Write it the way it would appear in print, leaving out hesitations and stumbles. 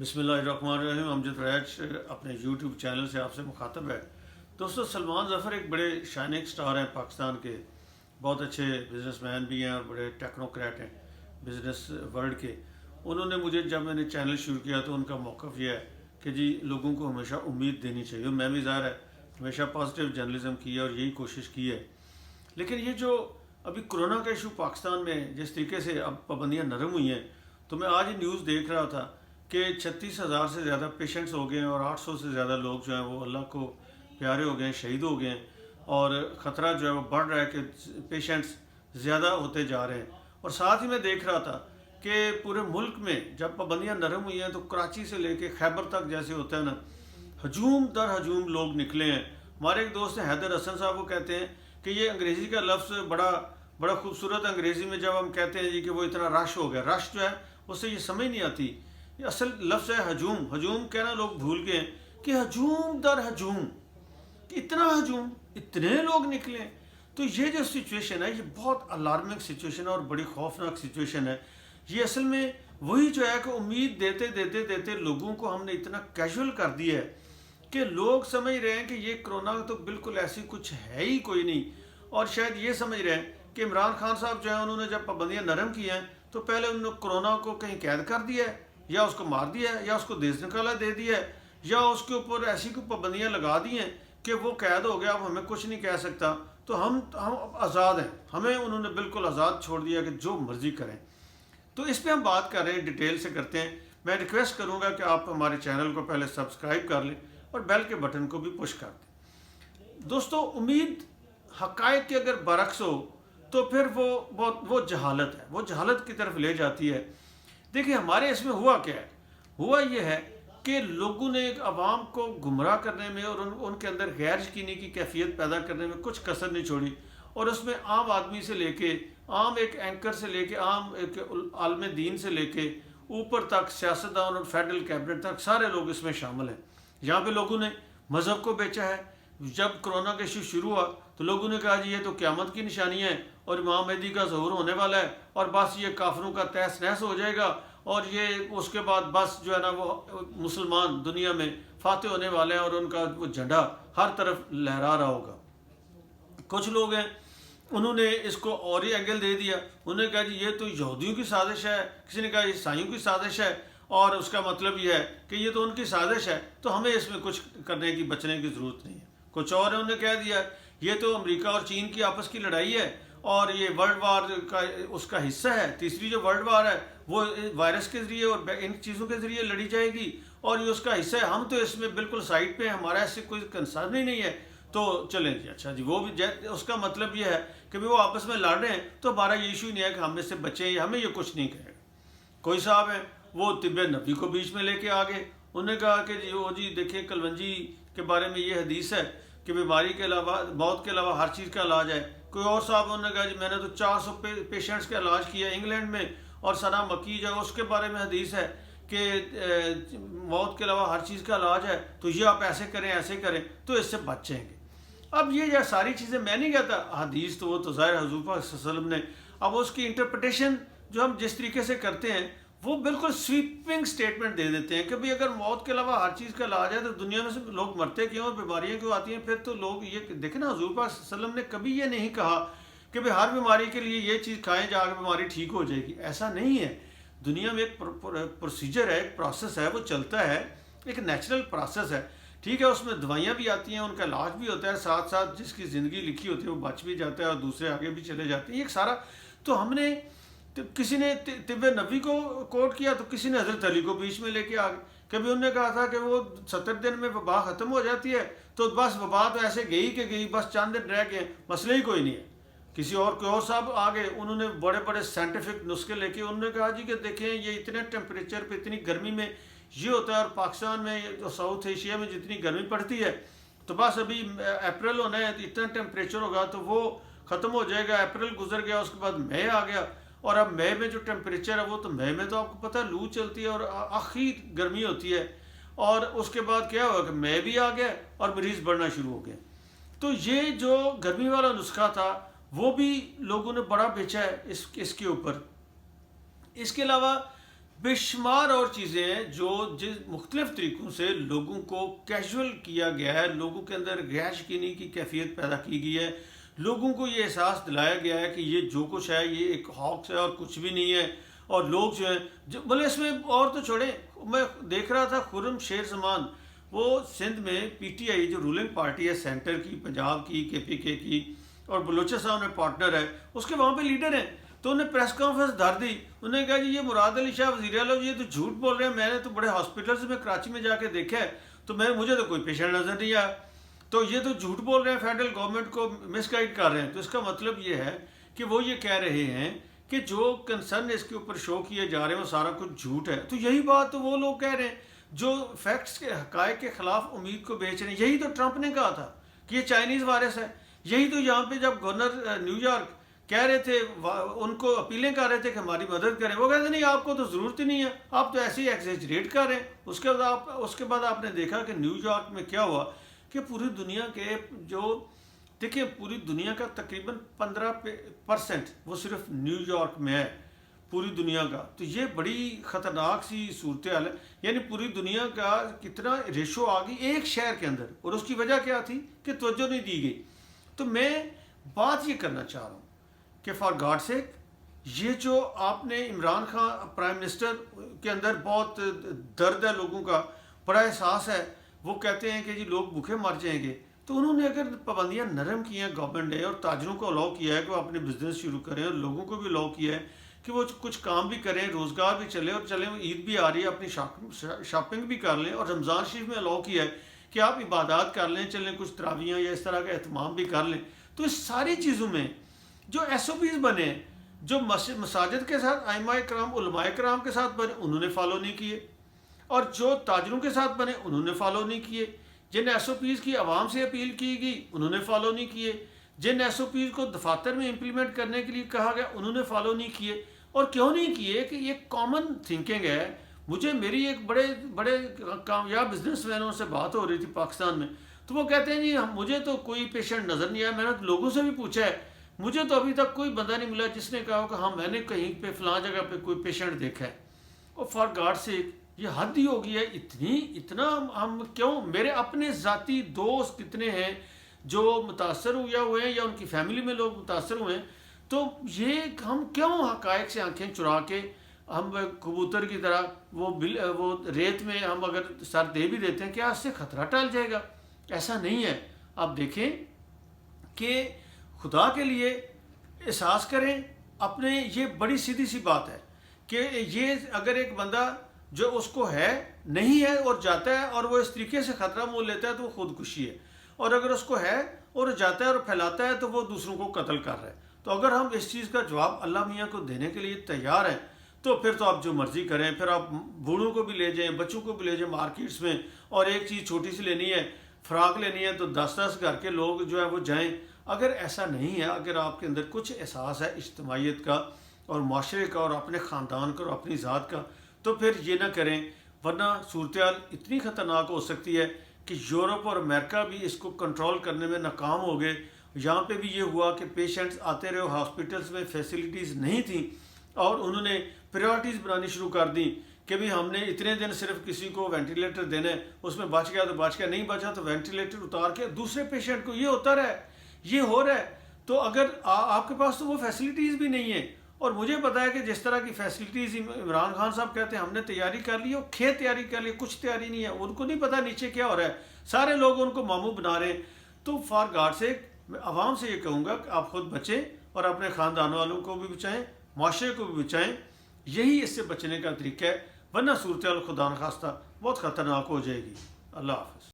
बिस्मिल्लाहिर्रहमानिर्रहीम। अमजद रैच अपने YouTube channel से आपसे मुखातब है। दोस्तों, सलमान ज़फ़र एक बड़े शाइनिंग स्टार हैं पाकिस्तान के, बहुत अच्छे बिजनेसमैन भी हैं और बड़े टेक्नोक्रेट हैं बिज़नेस वर्ल्ड के। उन्होंने मुझे, जब मैंने चैनल शुरू किया तो उनका मौक़िफ़ ये है कि जी लोगों को हमेशा उम्मीद देनी चाहिए। मैं भी ज़ाहिर है हमेशा पॉजिटिव जर्नलिज़म की है और यही कोशिश की है। लेकिन ये जो अभी कोरोना का इशू पाकिस्तान में जिस तरीके से अब पाबंदियाँ नरम हुई हैं, तो मैं आज ही न्यूज़ देख रहा था कि 36,000 से ज़्यादा पेशेंट्स हो गए हैं और 800 से ज़्यादा लोग जो हैं वो अल्लाह को प्यारे हो गए हैं, शहीद हो गए हैं। और ख़तरा जो है वो बढ़ रहा है कि पेशेंट्स ज़्यादा होते जा रहे हैं। और साथ ही मैं देख रहा था कि पूरे मुल्क में जब पाबंदियाँ नरम हुई हैं तो कराची से लेके खैबर तक जैसे होता है ना, हजूम दर हजूम लोग निकले हैं। हमारे एक दोस्त हैं हैदर हसन साहब, वो कहते हैं कि ये अंग्रेज़ी का लफ्ज़ बड़ा बड़ा खूबसूरत अंग्रेज़ी में जब हम कहते हैं जी कि वो इतना रश हो गया, रश जो है उससे ये समझ नहीं आती। ये असल लफ्ज़ है हजूम। हजूम कहना लोग भूल गए कि हजूम दर हजूम, कि इतना हजूम, इतने लोग निकले। तो ये जो सिचुएशन है ये बहुत अलार्मिंग सिचुएशन है और बड़ी खौफनाक सिचुएशन है। ये असल में वही जो है कि उम्मीद देते देते देते लोगों को हमने इतना कैजुअल कर दिया है कि लोग समझ रहे हैं कि ये कोरोना तो बिल्कुल ऐसी कुछ है ही कोई नहीं। और शायद ये समझ रहे हैं कि इमरान खान साहब जो है उन्होंने जब पाबंदियाँ नरम की हैं तो पहले उन्होंने कोरोना को कहीं कैद कर दिया है, या उसको मार दिया है, या उसको देश निकाला दे दिया है, या उसके ऊपर ऐसी कोई पाबंदियाँ लगा दी हैं कि वो कैद हो गया, अब हमें कुछ नहीं कह सकता। तो हम आज़ाद हैं, हमें उन्होंने बिल्कुल आज़ाद छोड़ दिया कि जो मर्ज़ी करें। तो इस पर हम बात कर रहे हैं, डिटेल से करते हैं। मैं रिक्वेस्ट करूँगा कि आप हमारे चैनल को पहले सब्सक्राइब कर लें और बेल के बटन को भी पुश कर दें। दोस्तों, उम्मीद हक़ाइक़ की अगर बरक्स हो तो फिर वो जहालत है, वो जहालत की तरफ ले जाती है। देखिए, हमारे इसमें हुआ क्या है, हुआ ये है कि लोगों ने एक आवाम को गुमराह करने में और उनके अंदर गैर यकीनी की कैफियत पैदा करने में कुछ कसर नहीं छोड़ी। और उसमें आम आदमी से लेके, आम एक एंकर से लेके, आम एक आलम दीन से लेके ऊपर तक सियासतदान और फेडरल कैबिनेट तक सारे लोग इसमें शामिल हैं। यहाँ पे लोगों ने मज़हब को बेचा है। जब कोरोना का इशू शुरू हुआ तो लोगों ने कहा जी ये तो क़यामत की निशानी है और इमाम मेहदी का ज़हूर होने वाला है और बस ये काफिरों का तहस नहस हो जाएगा और ये उसके बाद बस जो है ना वो मुसलमान दुनिया में फाते होने वाले हैं और उनका वो झंडा हर तरफ लहरा रहा होगा। कुछ लोग हैं उन्होंने इसको और ही एंगल दे दिया। उन्होंने कहा जी ये तो यहूदियों की साजिश है, किसी ने कहा ईसाइयों की साजिश है और उसका मतलब ये है कि ये तो उनकी साजिश है तो हमें इसमें कुछ करने की, बचने की ज़रूरत नहीं है। कुछ और उन्होंने कह दिया ये तो अमेरिका और चीन की आपस की लड़ाई है और ये वर्ल्ड वार का उसका हिस्सा है। तीसरी जो वर्ल्ड वार है वो वायरस के ज़रिए और इन चीज़ों के ज़रिए लड़ी जाएगी और ये उसका हिस्सा है। हम तो इसमें बिल्कुल साइड पे हैं, हमारा ऐसे कोई कंसर्न ही नहीं है। तो चलें जी, अच्छा जी, वो भी उसका मतलब ये है कि वो आपस में लड़ रहे हैं तो हमारा ये इशू नहीं है कि हम इससे बचें या हमें ये कुछ नहीं कहेगा। कोई साहब हैं वो तिब्ब नबी को बीच में लेके आ गए। उन्होंने कहा कि जी वो जी देखिए कलवंजी के बारे में ये हदीस है कि बीमारी के अलावा, मौत के अलावा हर चीज़ का इलाज है। कोई और साहब उन्होंने कहा जी मैंने तो 400 पेशेंट्स का इलाज किया इंग्लैंड में और सना मक्की जो उसके बारे में हदीस है कि मौत के अलावा हर चीज़ का इलाज है, तो ये आप ऐसे करें ऐसे करें तो इससे बचेंगे। अब ये सारी चीज़ें मैं नहीं कहता, हदीस तो वो तो ज़ाहिर हुज़ूर पाक सल्लल्लाहु अलैहि वसल्लम ने, अब उसकी इंटरप्रटेशन जो हम जिस तरीके से करते हैं वो बिल्कुल स्वीपिंग स्टेटमेंट दे देते हैं कि भाई अगर मौत के अलावा हर चीज़ का इलाज है तो दुनिया में से लोग मरते क्यों और बीमारियां क्यों आती हैं। फिर तो लोग ये देखें ना, हुज़ूर पाक सल्लल्लाहु अलैहि वसल्लम ने कभी ये नहीं कहा कि भाई हर बीमारी के लिए ये चीज़ खाएं जाकर बीमारी ठीक हो जाएगी, ऐसा नहीं है। दुनिया में एक प्रोसीजर है, एक प्रोसेस है, वो चलता है, एक नेचुरल प्रोसेस है, ठीक है। उसमें दवाइयाँ भी आती हैं, उनका इलाज भी होता है, साथ साथ जिसकी ज़िंदगी लिखी होती है वो बच भी जाता है और दूसरे आगे भी चले जाते हैं। ये सारा तो हमने तो किसी ने तिब्ब नबी को कोट किया तो किसी ने हज़रत अली को बीच में लेके आ गए। कभी उन्होंने कहा था कि वो 70 दिन में वबा ख़त्म हो जाती है तो बस वबा तो ऐसे गई कि गई, बस चंद दिन रह गए, मसले ही कोई नहीं है। किसी और कोई और साहब आ गए, उन्होंने बड़े बड़े साइंटिफिक नुस्खे लेके उन्होंने कहा जी कि देखें ये इतने टेम्परेचर पे इतनी गर्मी में ये होता है और पाकिस्तान में जो साउथ एशिया में जितनी गर्मी पड़ती है तो बस अभी अप्रैल होना है तो इतना टेम्परेचर होगा तो वो ख़त्म हो जाएगा। अप्रैल गुजर गया, उसके बाद मई आ गया और अब मई में जो टेम्परेचर है वो तो मई में तो आपको पता है लू चलती है और आखिर गर्मी होती है और उसके बाद क्या हुआ कि मई भी आ गया और मरीज़ बढ़ना शुरू हो गए। तो ये जो गर्मी वाला नुस्खा था वो भी लोगों ने बड़ा बेचा है इसके ऊपर। इसके अलावा بے شمار اور چیزیں ہیں جو جس مختلف طریقوں سے لوگوں کو کیجول کیا گیا ہے، لوگوں کے اندر غیر یقینی کی کیفیت پیدا کی گئی ہے، لوگوں کو یہ احساس دلایا گیا ہے کہ یہ جو کچھ ہے یہ ایک ہاکس ہے اور کچھ بھی نہیں ہے، اور لوگ جو ہیں بولے اس میں اور تو چھوڑیں، میں دیکھ رہا تھا خرم شیر زمان، وہ سندھ میں پی ٹی آئی جو رولنگ پارٹی ہے سینٹر کی، پنجاب کی، کے پی کے کی، اور بلوچستان میں پارٹنر ہے، اس کے وہاں پہ لیڈر ہیں، تو انہیں پریس کانفرنس دھر دی، انہوں نے کہا جی یہ مراد علی شاہ وزیر اعلیٰ یہ تو جھوٹ بول رہے ہیں، میں نے تو بڑے ہاسپٹلز میں کراچی میں جا کے دیکھا ہے، تو مجھے تو کوئی پیشنٹ نظر نہیں آیا، تو یہ تو جھوٹ بول رہے ہیں، فیڈرل گورنمنٹ کو مس گائیڈ کر رہے ہیں۔ تو اس کا مطلب یہ ہے کہ وہ یہ کہہ رہے ہیں کہ جو کنسرن اس کے اوپر شو کیے جا رہے ہیں وہ سارا کچھ جھوٹ ہے، تو یہی بات تو وہ لوگ کہہ رہے ہیں جو فیکٹس کے حقائق کے خلاف امید کو بیچ رہے ہیں۔ یہی تو ٹرمپ نے کہا تھا کہ یہ چائنیز وائرس ہے، یہی تو یہاں پہ جب گورنر نیو یارک کہہ رہے تھے، ان کو اپیلیں کر رہے تھے کہ ہماری مدد کریں، وہ کہتے نہیں آپ کو تو ضرورت ہی نہیں ہے، آپ تو ایسے ہی ایگزیجریٹ کر رہے ہیں۔ اس کے بعد آپ نے دیکھا کہ نیو یارک میں کیا ہوا کہ پوری دنیا کے دیکھیں پوری دنیا کا تقریباً 15% وہ صرف نیو یارک میں ہے پوری دنیا کا، تو یہ بڑی خطرناک سی صورتحال ہے، یعنی پوری دنیا کا کتنا ریشو آ گئی ایک شہر کے اندر، اور اس کی وجہ کیا تھی کہ توجہ نہیں دی گئی۔ تو میں بات یہ کرنا چاہ رہا ہوں کہ فار گاڈ سیک یہ جو آپ نے عمران خان پرائم منسٹر کے اندر بہت درد ہے، لوگوں کا بڑا احساس ہے، وہ کہتے ہیں کہ جی لوگ بھوکے مر جائیں گے، تو انہوں نے اگر پابندیاں نرم کی ہیں گورنمنٹ نے، اور تاجروں کو الاؤ کیا ہے کہ وہ اپنے بزنس شروع کریں، اور لوگوں کو بھی الاؤ کیا ہے کہ وہ کچھ کام بھی کریں، روزگار بھی چلے، اور چلیں عید بھی آ رہی ہے اپنی شاپنگ بھی کر لیں، اور رمضان شریف میں الاؤ کیا ہے کہ آپ عبادات کر لیں، چلیں کچھ تراویحاں یا اس طرح کا اہتمام بھی کر لیں، تو اس ساری چیزوں میں جو ایس او پیز بنے ہیں، جو مساجد کے ساتھ ائمہ کرام علماء کرام کے ساتھ بنے انہوں نے فالو نہیں کیے، اور جو تاجروں کے ساتھ بنے انہوں نے فالو نہیں کیے، جن ایس او پیز کی عوام سے اپیل کی گئی انہوں نے فالو نہیں کیے، جن ایس او پیز کو دفاتر میں امپلیمنٹ کرنے کے لیے کہا گیا انہوں نے فالو نہیں کیے، اور کیوں نہیں کیے کہ یہ کامن تھنکنگ ہے۔ مجھے میری ایک بڑے کامیاب بزنس مینوں سے بات ہو رہی تھی پاکستان میں، تو وہ کہتے ہیں جی مجھے تو کوئی پیشنٹ نظر نہیں آیا، میں نے لوگوں سے بھی پوچھا ہے، مجھے تو ابھی تک کوئی بندہ نہیں ملا جس نے کہا کہ ہاں میں نے کہیں پہ فلاں جگہ پہ کوئی پیشنٹ دیکھا ہے۔ اور فار گاڈ سیک یہ حد ہی ہو گئی ہے، اتنا ہم کیوں، میرے اپنے ذاتی دوست کتنے ہیں جو متاثر ہوئے ہیں یا ان کی فیملی میں لوگ متاثر ہوئے ہیں، تو یہ ہم کیوں حقائق سے آنکھیں چرا کے ہم کبوتر کی طرح وہ ریت میں ہم اگر سر دے بھی دیتے ہیں کیا اس سے خطرہ ٹل جائے گا؟ ایسا نہیں ہے۔ آپ دیکھیں کہ خدا کے لیے احساس کریں اپنے، یہ بڑی سیدھی سی بات ہے کہ یہ اگر ایک بندہ جو اس کو ہے نہیں ہے اور جاتا ہے اور وہ اس طریقے سے خطرہ مول لیتا ہے تو وہ خودکشی ہے، اور اگر اس کو ہے اور جاتا ہے اور پھیلاتا ہے تو وہ دوسروں کو قتل کر رہا ہے۔ تو اگر ہم اس چیز کا جواب اللہ میاں کو دینے کے لیے تیار ہیں تو پھر تو آپ جو مرضی کریں، پھر آپ بوڑھوں کو بھی لے جائیں، بچوں کو بھی لے جائیں مارکیٹس میں، اور ایک چیز چھوٹی سی لینی ہے، فراق لینی ہے تو 10 گھر کے لوگ جو ہے وہ جائیں۔ اگر ایسا نہیں ہے، اگر آپ کے اندر کچھ احساس ہے اجتماعیت کا اور معاشرے کا اور اپنے خاندان کا اور اپنی ذات کا، تو پھر یہ نہ کریں، ورنہ صورتحال اتنی خطرناک ہو سکتی ہے کہ یورپ اور امریکہ بھی اس کو کنٹرول کرنے میں ناکام ہو گئے۔ یہاں پہ بھی یہ ہوا کہ پیشنٹس آتے رہے، ہاسپٹلس میں فیسلٹیز نہیں تھیں، اور انہوں نے پریورٹیز بنانی شروع کر دیں کہ بھی ہم نے اتنے دن صرف کسی کو وینٹیلیٹر دینا ہے، اس میں بچ گیا تو بچ گیا، نہیں بچا تو وینٹیلیٹر اتار کے دوسرے پیشنٹ کو، یہ ہوتا رہا ہے، یہ ہو رہا ہے۔ تو اگر آپ کے پاس تو وہ فیسلٹیز بھی نہیں ہیں، اور مجھے پتا ہے کہ جس طرح کی فیسلٹیز عمران خان صاحب کہتے ہیں ہم نے تیاری کر لی، وہ کھیت تیاری کر لی، کچھ تیاری نہیں ہے، ان کو نہیں پتا نیچے کیا ہو رہا ہے، سارے لوگ ان کو ماموں بنا رہے ہیں۔ تو فار گاڈ سیک میں عوام سے یہ کہوں گا کہ آپ خود بچیں اور اپنے خاندان والوں کو بھی بچائیں، معاشرے کو بھی بچائیں، یہی اس سے بچنے کا طریقہ ہے، ورنہ صورتحال خدا نخواستہ بہت خطرناک ہو جائے گی۔ اللہ حافظ۔